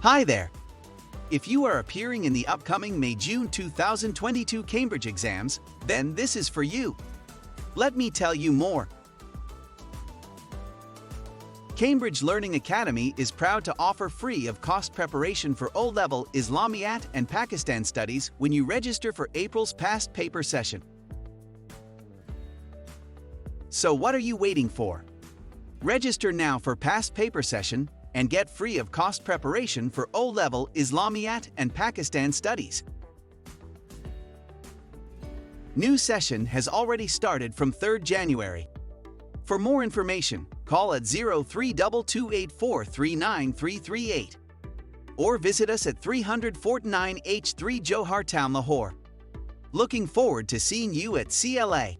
Hi there! If you are appearing in the upcoming May-June 2022 Cambridge exams, then this is for you. Let me tell you more. Cambridge Learning Academy is proud to offer free of cost preparation for O-level Islamiat and Pakistan studies when you register for April's past paper session. So what are you waiting for? Register now for past paper session and get free of cost preparation for O-level Islamiat and Pakistan studies. New session has already started from 3rd January. For more information, call at 0322843938 or visit us at 349 H3 Johar Town, Lahore. Looking forward to seeing you at CLA.